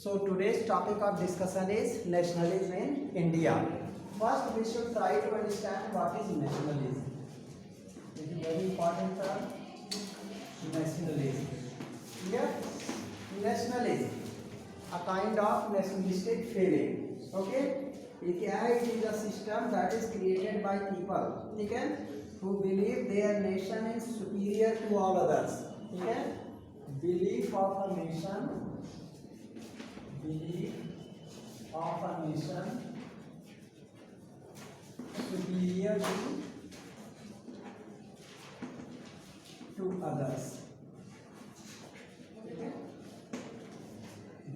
So today's topic of discussion is nationalism in India. First, we should try to understand what is nationalism. It is very important term. Nationalism. Here, nationalism, a kind of nationalistic feeling. Okay. It is a system that is created by people. Okay, who believe their nation is superior to all others. Okay, belief of a nation. Belief of a nation superior to others. Okay?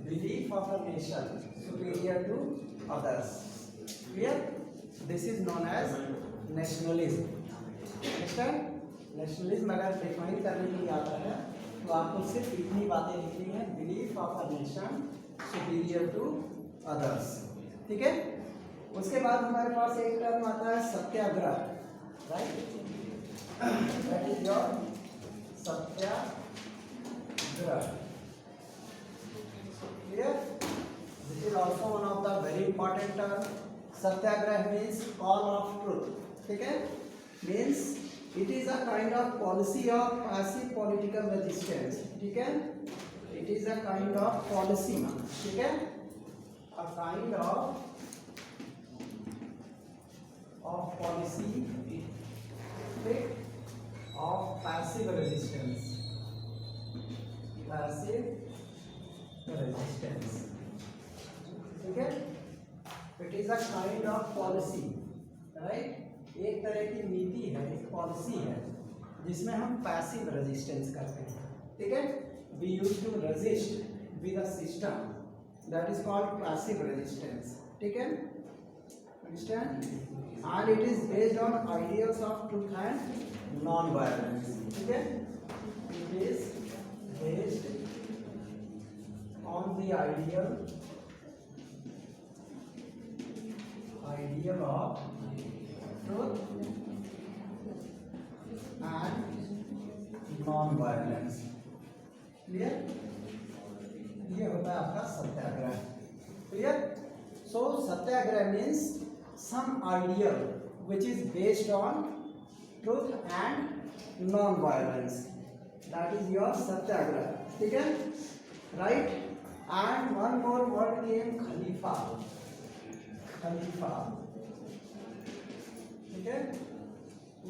Belief of a nation superior to others. Clear? This is known as nationalism. Understand? Nationalism अगर define करने के लिए आता है तो आपको सिर्फ इतनी बातें लिखनी है, belief of a nation superior to others. ठीक है. उसके बाद हमारे पास एक टर्म आता है satyagraha. Right, that is your satyagraha. Clear? This is also one of the very important term. Satyagraha means call of truth. ठीक है. Means it is a kind of policy of passive political resistance. ठीक है. It is a kind of policy. ठीक है. A kind of policy of passive resistance. Passive resistance. ठीक है. It is a kind of policy, right? एक तरह की नीति है, एक पॉलिसी है जिसमें हम पैसिव रेजिस्टेंस करते हैं. ठीक है. We used to resist with a system that is called passive resistance. ठीक है. Understand? And it is based on ideals of truth and non violence. ठीक है. It is based on the ideal of truth and non-violence. Clear? ये होता है आपका सत्याग्रह. Clear? So Satyagraha means some ideal which is based on truth and non-violence. That is your सत्याग्रह. ठीक है? Right? And one more word came खलीफा. खलीफा. ठीक है.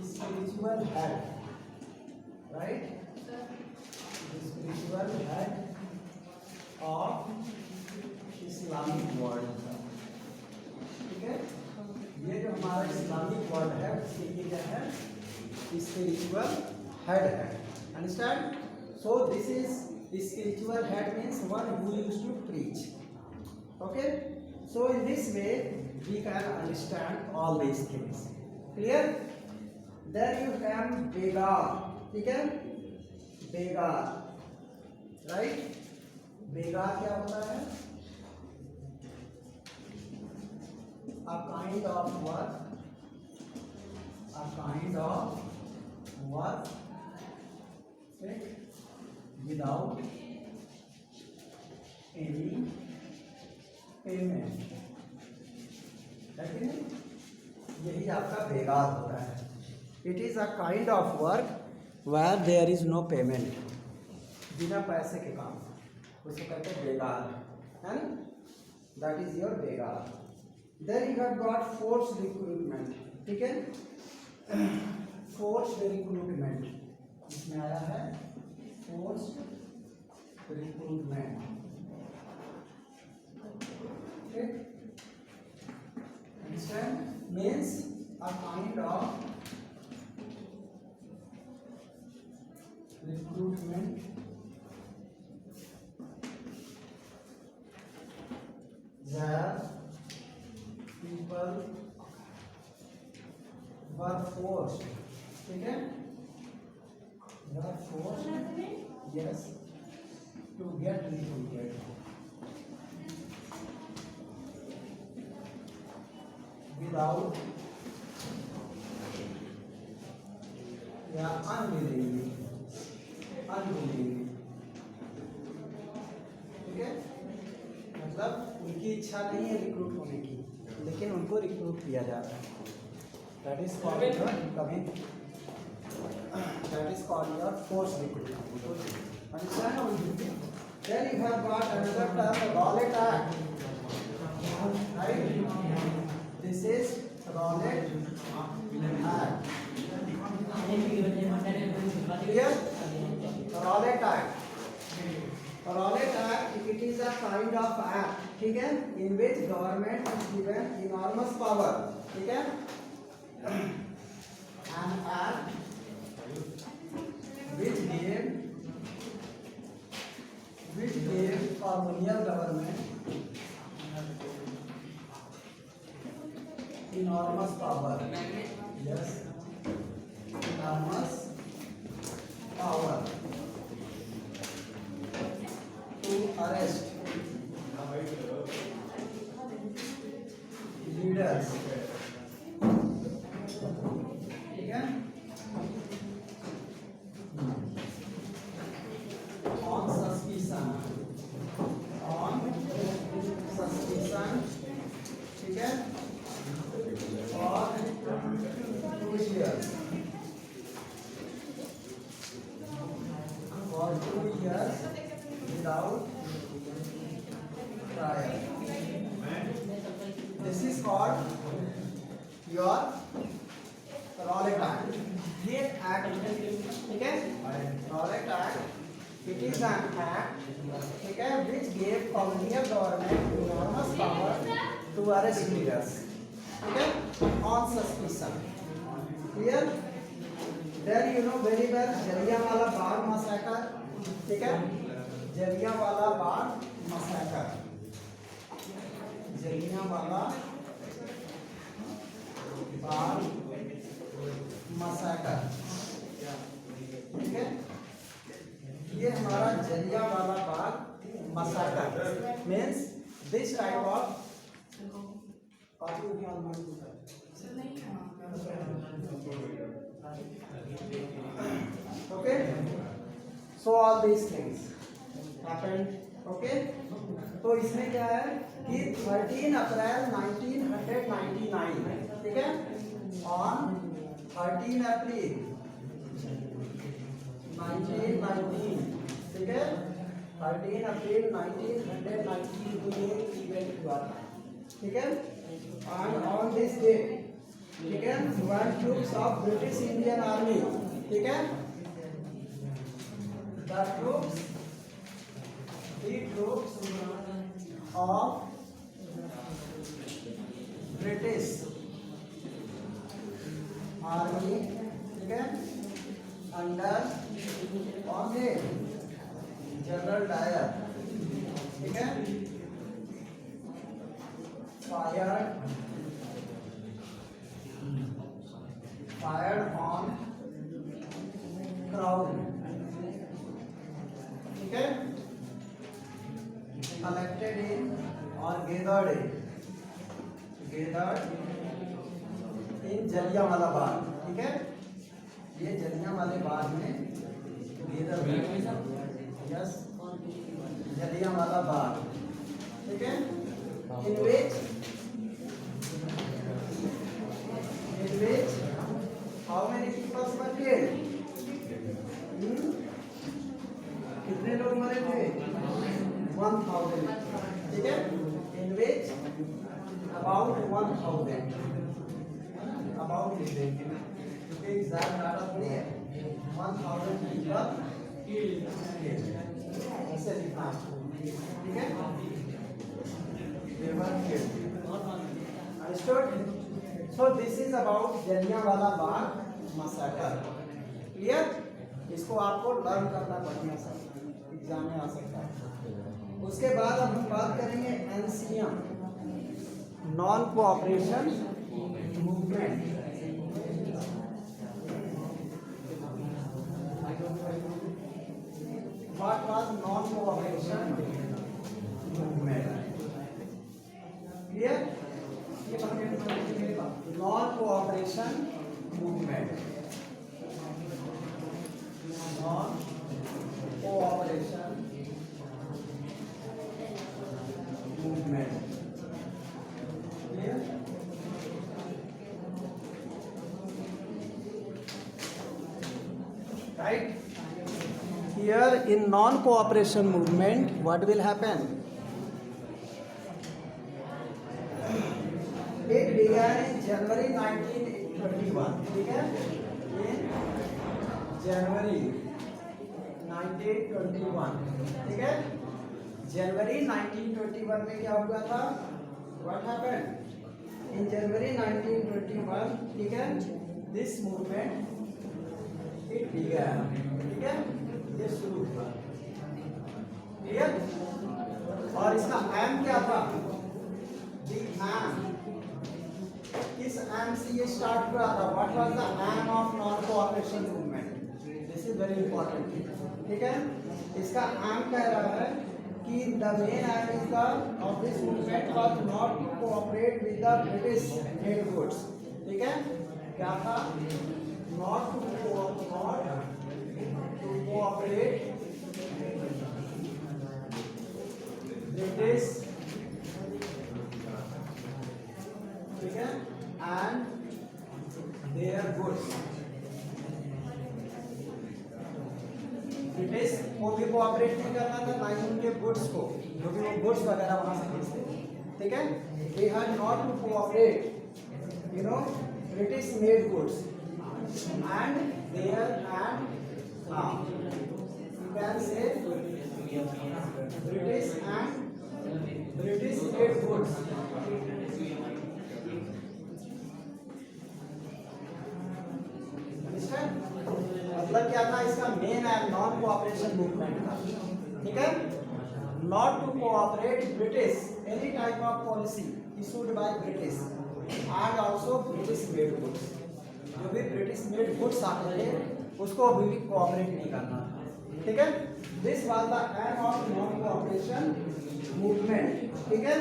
Spiritual head. Right. Spiritual head of Islamic world. ठीक है. ये जो हमारा इस्लामिक वर्ल्ड है उसके लिए क्या है? स्पिरिचुअल हेड है. Understand? So this is spiritual head means one who used to preach. Okay. So in this way we can understand all these things. Clear? Then you have बेगार. ठीक है. बेगार. Right. बेगार क्या होता है? A kind of work without any payment. है कि नहीं? यही आपका बेगार होता है. It is a kind of work where there is no payment. बिना पैसे के काम, उसको कहते हैं बेगार. है ना? That is your begar. Then you have got forced recruitment. ठीक है. फोर्स्ड रिक्रूटमेंट इसमें आया है. Forced recruitment. ठीक. Means a kind of recruitment where people were forced. ठीक है. Were forced, yes, to get recruited without या unwillingly. ठीक है. मतलब उनकी इच्छा नहीं है रिक्रूट होने की, लेकिन उनको रिक्रूट किया जा रहा है। That is called your coming, that is called your force recruitment. Understand? Then you have got another term, Rowlatt Act. Right? This is Rowlatt Act. Clear? Rowlatt Act. Rowlatt Act, it is a kind of act, ठीक है, in which government is given enormous power, ठीक है, an act which gave colonial government enormous power. Yes, enormous power to arrest leaders, ठीक है, on suspicion, ठीक है, और 2 years, for 2 years without trial. This is called your Rowlatt Act. ये act, ठीक है, Rowlatt Act, it is an act, ठीक है, which gave colonial government enormous power to arrest leaders, ठीक है, on suspicion. Clear? Then you know very well Jallianwala Bagh massacre, ठीक है, Jallianwala Bagh massacre, Jallianwala Bagh massacre, ठीक है, ये हमारा Jallianwala Bagh massacre means this type of okay, so all these things happened, okay, तो इसमें क्या है कि 13 अप्रैल 1999, ठीक है, on 13 अप्रैल 1919, ठीक है, 13 अप्रैल 1919 को ये इवेंट हुआ था, ठीक है, and on this day, ठीक है, 1 troops of British Indian Army, ठीक है, the troops of British Army, ठीक है, under command General Dyer, ठीक है, fired on crowd, ठीक है, collected in or gathered in Jallianwala Bagh, ठीक है, ये जलियांवाले बाग में गेदर हुए, यस, जलियांवाला बाग, ठीक है, in which how many people were killed? कितने लोग मरे थे? 1000, ठीक है, in which about 1000, about exact data थोड़ी है, 1000 people killed, ऐसे लिखना, ठीक है, they were killed. Understood? So this is about Jallianwala Bagh massacre. Clear? इसको आपको लर्न करना बढ़िया सा, एग्जाम में आ सकता है। उसके बाद अब हम बात करेंगे NCM, non cooperation movement. What was non-cooperation movement? Clear? Non-cooperation movement. Non-cooperation movement. movement. Clear? Right? Here in non-cooperation movement, what will happen? It began in January 1921. ठीक है? In January 1921. ठीक है? January 1921 में क्या हुआ था? What happened? In January 1921, ठीक है? This movement it began. ठीक है? ये शुरू हुआ. क्लियर? और इसका एम क्या था? The aim. किस एम से ये स्टार्ट हुआ था? What was the aim of non cooperation movement? This is very important. ठीक है, इसका एम कह रहा है कि the main aim is the of this movement was not to cooperate with the British made goods. ठीक है, क्या था? नॉट टू कोऑपरेट ब्रिटिश, ठीक है, एंड देयर गुड्स. ब्रिटिश को भी कोऑपरेट नहीं करना था, ना ही उनके गुड्स को, जो भी वो गुड्स वगैरह वहां से भेजते. ठीक है, they had not to cooperate, you know, British made goods and there and you can say British and British made goods. मतलब क्या था? इसका मेन है नॉन कोऑपरेशन मूवमेंट का. ठीक है, not to cooperate British any type of policy issued by British and also British made goods. जो भी ब्रिटिश मेड गुड्स आते थे उसको अभी भी कोऑपरेट नहीं करना. ठीक है, this was the aim of non cooperation movement. ठीक है,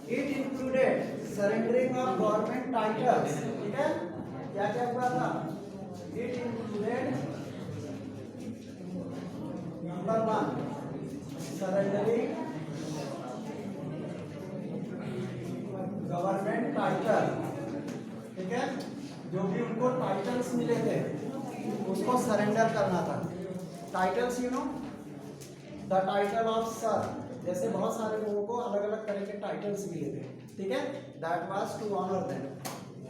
it included surrendering of government titles. ठीक है, क्या क्या हुआ था? It included number 1, surrendering government title. ठीक है, जो भी उनको टाइटल्स मिले थे उसको सरेंडर करना था. Titles, you know, the title of sir, जैसे बहुत सारे लोगों को अलग अलग तरह के टाइटल्स मिले थे. ठीक है, that was to honour them,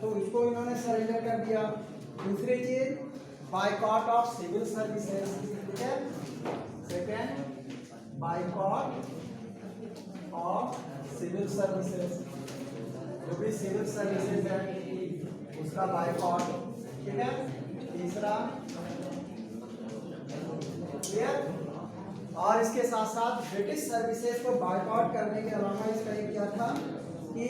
तो इसको इन्होंने सरेंडर कर दिया. दूसरी चीज, बायकॉट ऑफ सिविल सर्विसेज. ठीक है, second, boycott of civil services, जो भी सिविल सर्विसेज है उसका बायकॉट. ठीक है, तीसरा, क्लियर. और इसके साथ साथ ब्रिटिश सर्विसेज को बायकॉट करने के अलावा इसका ये क्या था कि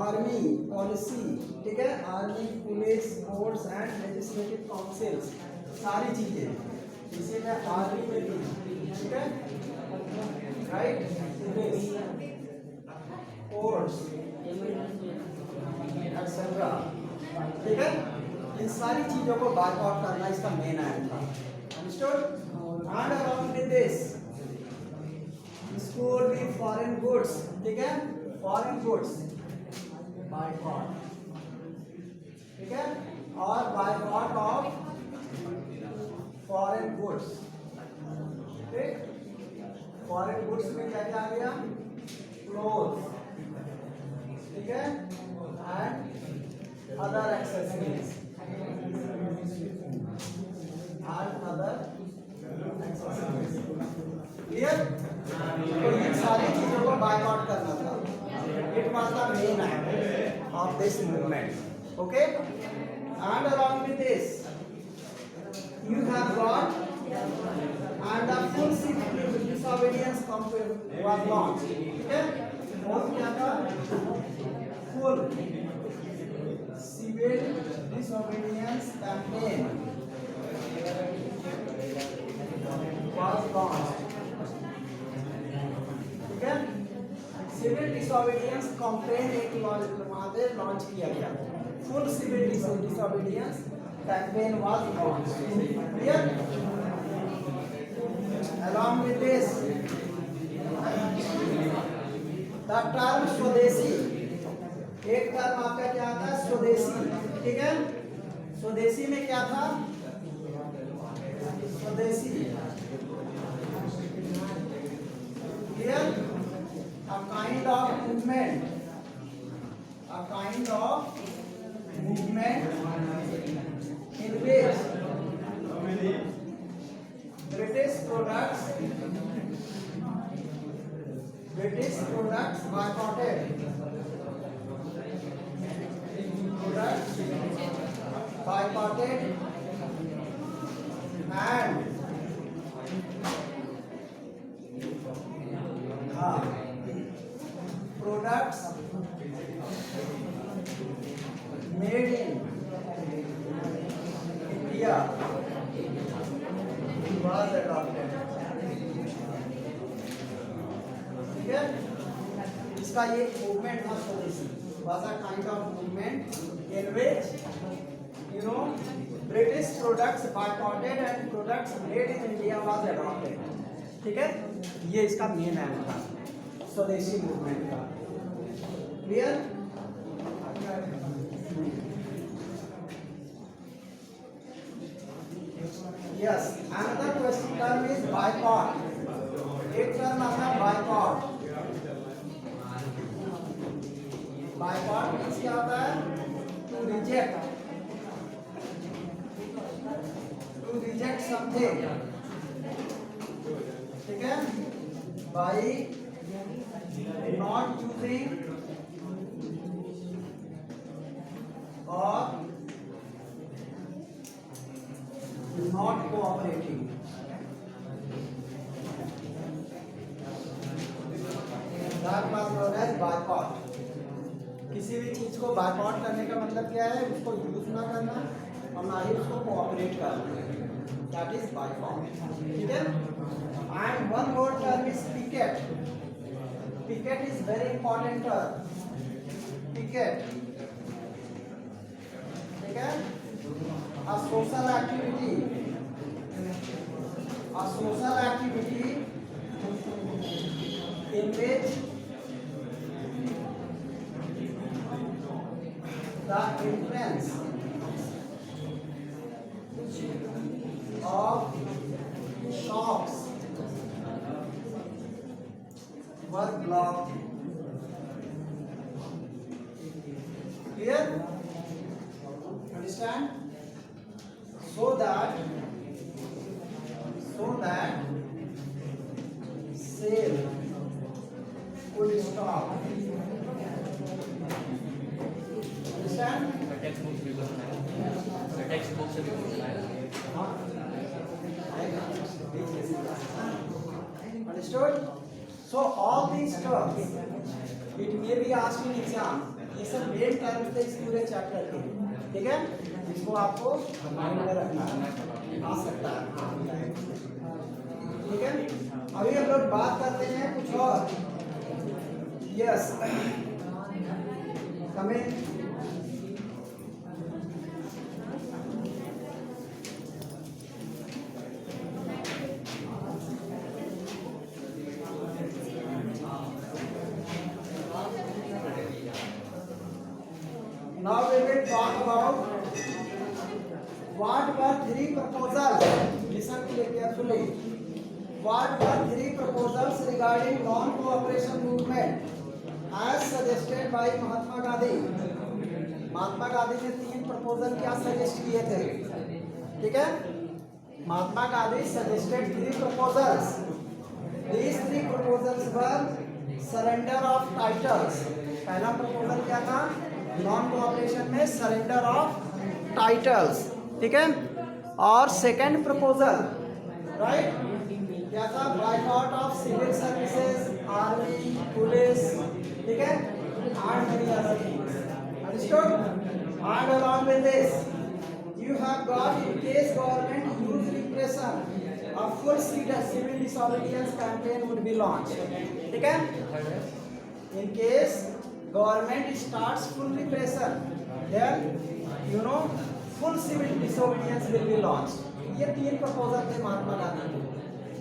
आर्मी पॉलिसी, ठीक है, army, police, courts and legislative councils, सारी चीजें इसी में आर्मी में थी. ठीक है, राइट, पुलिस, कोर्ट्स एक्सेट्रा. ठीक है, इन सारी चीजों को बायकॉट करना इसका मेन एम था. Understood? And around with this इसको भी फॉरेन गुड्स. ठीक है, फॉरेन गुड्स बायकॉट. ठीक है, और बायकॉट ऑफ फॉरेन गुड्स. ठीक, फॉरेन गुड्स में क्या क्या आ गया? क्लोथ. ठीक है, and other accessories and other accessories. Clear? तो इन सारी चीजों को बायकॉट करना था. It was the main aim of this movement. Okay, and along with this, you have got and the full civil disobedience campaign was launched. Okay, और क्या था? Full civil disobedience campaign was launched. ठीक है, civil disobedience campaign एक launch किया गया. Full civil disobedience campaign was launch. Clear? Along with this the term swadeshi, एक term आपका क्या आता है स्वदेशी, ठीक है। स्वदेशी में क्या था, स्वदेशी clear, a kind of movement, a kind of movement in which British products boycotted, and products made in India was adopted, ठीक है। इसका ये मूवमेंट था स्वदेशी, was a kind of movement in which British products boycotted and products made in India was adopted, ठीक है। ये इसका मेन एम था स्वदेशी मूवमेंट का, clear. Yes, another question term is boycott, एक टर्म आता है बायकॉट। बायकॉट मीन्स क्या होता है, टू रिजेक्ट समथिंग, ठीक है, बाई नॉट यूजिंग और not cooperating, that was known as boycott। किसी भी चीज को बायकॉट करने का मतलब क्या है, उसको यूज ना करना और ना ही उसको कोऑपरेट करना, दैट इज बायकॉट, ठीक है। And one more term is picket, picket is very important term, picket, ठीक है। A social activity in which the entrance of shops were blocked, clear, understand, so that sale could stop, understand, understood। So all these terms it may be asked in exam, ये सब main terms थे इस पूरे chapter के, ठीक है। इसको आपको माइंड में रखना है, आ सकता है, ठीक है। अभी हम लोग बात करते हैं कुछ और, yes, coming, now we will talk about what were three proposals, listen carefully, what were three proposals regarding non cooperation movement as suggested by Mahatma Gandhi. Mahatma Gandhi ने तीन प्रपोजल क्या सजेस्ट किए थे, ठीक है। Mahatma Gandhi suggested three proposals, these three proposals were surrender of titles, पहला proposal क्या था, नॉन कोऑपरेशन में सरेंडर ऑफ टाइटल्स, ठीक है। और सेकंड प्रपोजल, राइट, क्या था, boycott of civil services, army, police, ठीक है, and many other things, understood. And along with this you have got, in case government use repression, a full civil disobedience campaign would be launched, ठीक है। In case government starts full repression, then full civil disobedience will be launched। ये तीन proposal थे महात्मा गांधी के,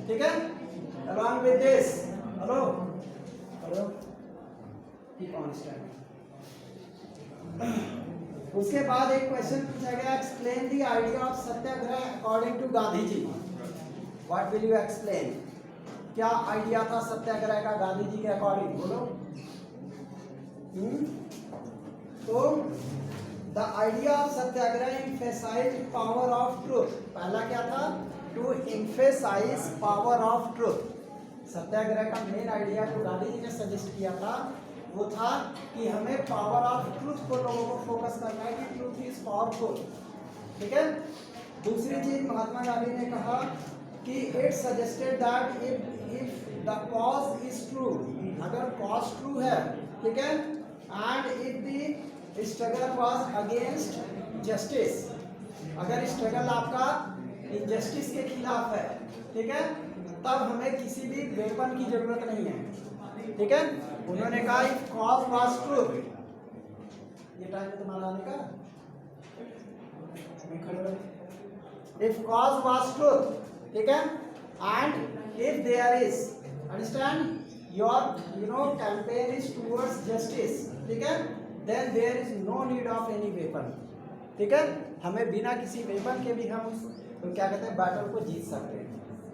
ठीक है। along with this, hello कि constant. उसके बाद एक क्वेश्चन पूछा गया, explain the idea of satyagraha according to Gandhi ji. What will you explain? क्या आइडिया था सत्याग्रह का गांधी जी के अकॉर्डिंग, बोलो। तो the idea of satyagraha emphasize power of truth. पहला क्या था? To emphasize power of truth. Satyagraha का मेन आइडिया जो गांधी जी ने सजेस्ट किया था वो था कि हमें पावर ऑफ ट्रूथ को लोगों को फोकस करना है कि ट्रूथ इज पावरफुल। ठीक है। दूसरी चीज महात्मा गांधी ने कहा कि it suggested that if the cause is true, अगर कॉज ट्रू है, ठीक है, and if the struggle was against justice, अगर स्ट्रगल आपका इनजस्टिस के खिलाफ है, ठीक है, तब हमें किसी भी वेपन की जरूरत नहीं है। ठीक है। उन्होंने कहा इफ कॉज वाज ट्रू, ये टाइम है तुम्हारा आने का, इफ कॉज वाज ट्रू, ठीक है, and if there is, understand, your campaign is towards justice, ठीक है, then there is no need of any weapon. ठीक है। हमें बिना किसी वेपन के भी हम तो क्या कहते हैं बैटल को जीत सकते हैं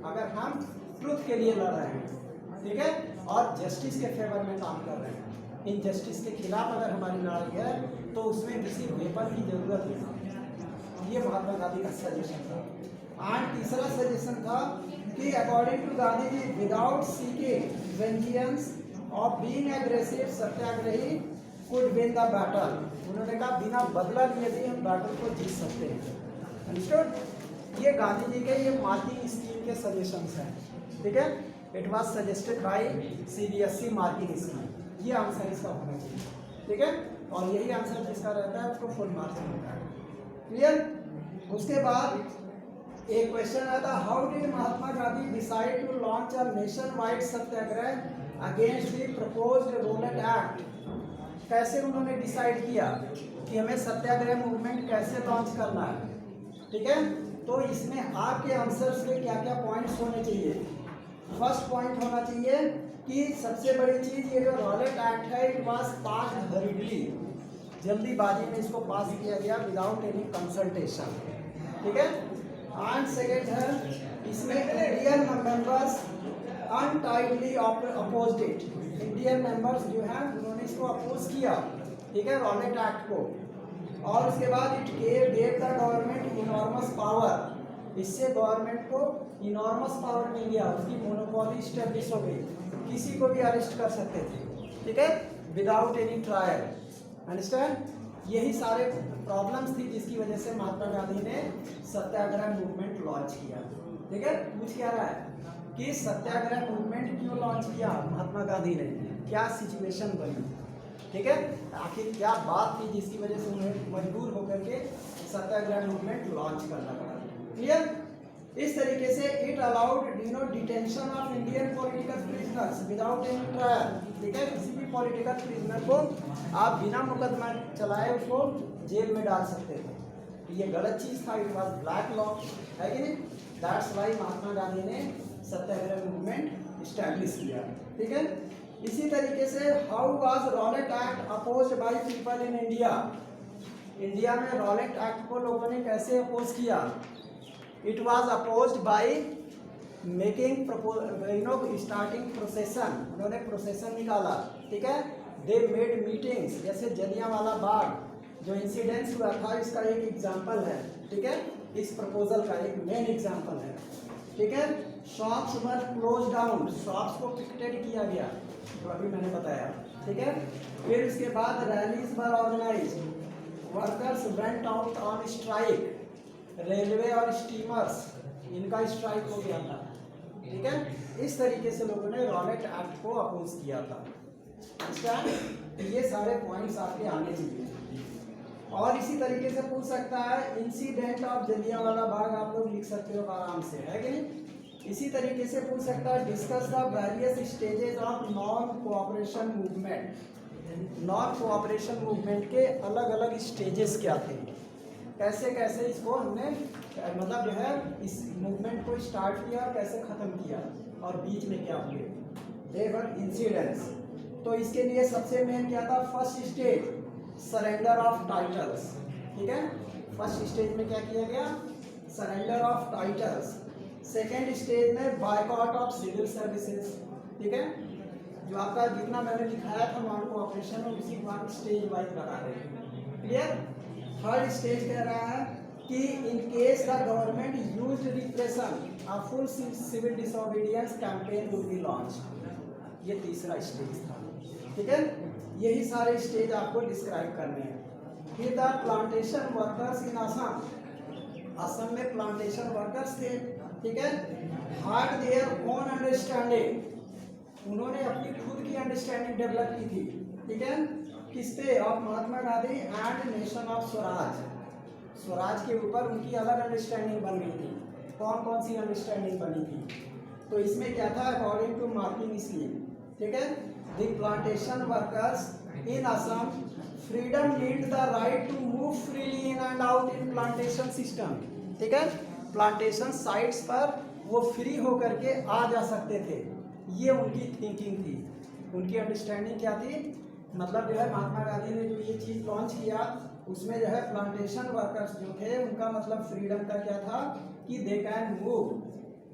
अगर हम ट्रूथ के लिए लड़ रहे हैं। ठीक है। और जस्टिस के फेवर में काम कर रहे हैं। इनजस्टिस के खिलाफ अगर हमारी लड़ाई है तो उसमें किसी वेपन की जरूरत नहीं। ये महात्मा गांधी का सजेशन था। एंड तीसरा सजेशन था कि according to Gandhi ji, without seeking vengeance of being aggressive, satyagrahi could win the battle. उन्होंने कहा बिना बदला लिए भी हम बैटल को जीत सकते हैं। अंडरस्टूड? ये गांधी जी के ये मार्किंग स्कीम के सजेशंस हैं। ठीक है। It was suggested by CBSE marking scheme. ये आंसर इसका होना चाहिए। ठीक है। और यही आंसर जिसका रहता है उसको फुल मार्क्स मिलता है। क्लियर? उसके बाद एक क्वेश्चन आता, how did Mahatma Gandhi decide to launch a nation wide satyagraha against the proposed Rowlatt act. कैसे उन्होंने डिसाइड किया कि हमें सत्याग्रह मूवमेंट कैसे लॉन्च करना है। ठीक है। तो इसमें आपके आंसर्स के क्या क्या पॉइंट्स होने चाहिए। फर्स्ट पॉइंट होना चाहिए कि सबसे बड़ी चीज ये जो रॉलेट एक्ट है, इट वाज पास्ड हरिडली, जल्दीबाजी में इसको पास किया गया विदाउट एनी कंसल्टेशन। ठीक है। एंड सेकेंड है, इसमें Indian members untidily opposed it. Indian members जो है उन्होंने इसको अपोज किया। ठीक है, रॉलेट एक्ट को। और उसके बाद it gave the government enormous power. इससे गवर्नमेंट को इनॉर्मस पावर मिल गया, उसकी मोनोपोली स्टेब्लिश हो गई, किसी को भी अरेस्ट कर सकते थे। ठीक है, विदाउट एनी ट्रायल। अंडरस्टैंड? यही सारे प्रॉब्लम्स थी जिसकी वजह से महात्मा गांधी ने सत्याग्रह मूवमेंट लॉन्च किया। ठीक है। पूछ क्या रहा है कि सत्याग्रह मूवमेंट क्यों लॉन्च किया महात्मा गांधी ने, क्या सिचुएशन बनी। ठीक है, आखिर क्या बात थी जिसकी वजह से उन्हें मजबूर होकर के सत्याग्रह मूवमेंट लॉन्च करना पड़ा। क्लियर? इस तरीके से it allowed detention of Indian political prisoners without any trial. ठीक है, किसी भी पॉलिटिकल प्रिजनर को आप बिना मुकदमा चलाए उसको जेल में डाल सकते थे। ये गलत चीज था, इट वाज ब्लैक लॉ, है कि नहीं। दैट्स वाई महात्मा गांधी ने सत्याग्रह मूवमेंट स्टैब्लिश किया। ठीक है। इसी तरीके से how was Rowlatt act opposed by people in India. India में रॉलेट एक्ट को लोगों ने कैसे अपोज किया। It was opposed by making starting प्रोसेसन। उन्होंने प्रोसेसन निकाला। ठीक है। दे मेड मीटिंग्स, जैसे जलियांवाला बाग जो इंसिडेंस हुआ था इसका एक एग्जाम्पल है। ठीक है, इस प्रपोजल का एक मेन एग्जाम्पल है। ठीक है। शॉप्स वर क्लोज डाउन, शॉप्स को पिकेटेड किया गया, जो अभी मैंने बताया। ठीक है। फिर उसके बाद rallies were organise, workers went out on strike, railway और स्टीमर्स इनका स्ट्राइक हो गया था। ठीक है। इस तरीके से लोगों ने रॉलेट एक्ट को अपोज किया था। ये सारे पॉइंट्स आपके आने चाहिए। और इसी तरीके से पूछ सकता है इंसिडेंट ऑफ जलियांवाला बाग, आप लोग लिख सकते हो आराम से, है कि नहीं। इसी तरीके से पूछ सकता है discuss the various stages of non cooperation movement. Non cooperation movement के अलग अलग स्टेजेस क्या थे, कैसे कैसे इसको हमने मतलब जो है इस मूवमेंट को स्टार्ट किया, कैसे ख़त्म किया, और बीच में क्या हुए। दे वर इंसिडेंट्स। तो इसके लिए सबसे मेन क्या था, first stage surrender of titles, ठीक है। फर्स्ट स्टेज में क्या किया गया, surrender of titles. Second stage में बायकॉट ऑफ सिविल सर्विसेज, ठीक है। जो आपका जितना मैंने दिखाया था नॉन कोऑपरेशन में उसी को आप स्टेज वाइज बता रहे हैं, क्लियर। थर्ड स्टेज कह रहा है कि in case the government used repression a full civil disobedience campaign will be launch. ये तीसरा स्टेज था, ठीक है। यही सारे स्टेज आपको डिस्क्राइब करने हैं। फिर the plantation workers in Assam, Assam में प्लांटेशन वर्कर्स थे, ठीक है। हैड देयर ओन अंडरस्टैंडिंग, उन्होंने अपनी खुद की अंडरस्टैंडिंग डेवलप की थी, ठीक है। किस पे, of Mahatma Gandhi and nation of Swaraj, Swaraj के ऊपर उनकी अलग अंडरस्टैंडिंग बन गई थी। कौन कौन सी अंडरस्टैंडिंग बनी थी, तो इसमें क्या था, अकॉर्डिंग टू मार्किंग स्कीम, ठीक है। The plantation workers in Assam freedom need the right to move freely in and out in plantation system, ठीक है। प्लांटेशन साइट्स पर वो फ्री होकर के आ जा सकते थे, ये उनकी थिंकिंग थी, उनकी अंडरस्टैंडिंग क्या थी। मतलब जो है महात्मा गांधी ने जो ये चीज़ लॉन्च किया उसमें जो है प्लांटेशन वर्कर्स जो थे उनका मतलब फ्रीडम का क्या था कि दे कैन मूव,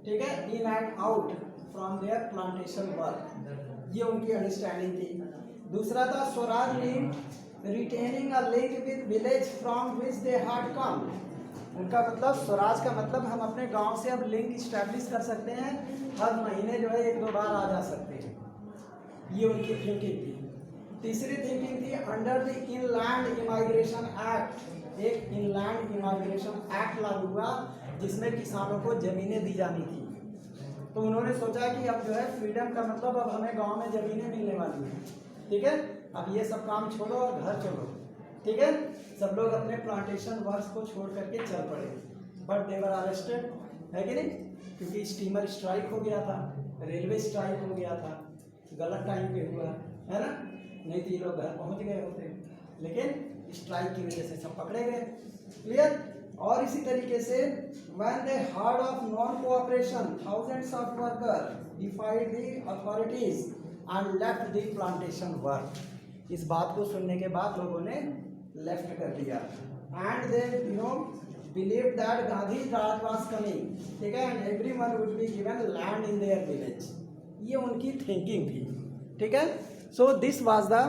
ठीक है, in and out from their plantation work, ये उनकी अंडरस्टैंडिंग थी। दूसरा था swaraj mean retaining a link with village from which they had come, उनका मतलब स्वराज का मतलब हम अपने गांव से अब लिंक इस्टेब्लिश कर सकते हैं, हर महीने जो है 1-2 बार आ जा सकते हैं, ये उनकी थिंकिंग थी। तीसरी थिंकिंग थी under the inland immigration act, एक इनलैंड इमाइग्रेशन एक्ट लागू हुआ जिसमें किसानों को जमीनें दी जानी थी। तो उन्होंने सोचा कि अब जो है फ्रीडम का मतलब अब हमें गांव में जमीनें मिलने वाली हैं, ठीक है। अब ये सब काम छोड़ो और घर चलो, ठीक है। सब लोग अपने प्लांटेशन वर्क्स को छोड़ करके चल पड़े, बट दे वर अरेस्टेड, है कि नहीं, क्योंकि स्टीमर स्ट्राइक हो गया था, रेलवे स्ट्राइक हो गया था, गलत टाइम पे हुआ है ना, नहीं तो ये लोग घर पहुंच गए होते, लेकिन स्ट्राइक की वजह से सब पकड़े गए, क्लियर। और इसी तरीके से when they heard of non cooperation thousands of worker डिफाइड the authorities and left the plantation work. इस बात को सुनने के बाद लोगों ने लेफ्ट कर दिया and they believe that Gandhi Raj was coming, ठीक है, and everyone would be given land in their village, ये उनकी थिंकिंग थी, ठीक है। So this was the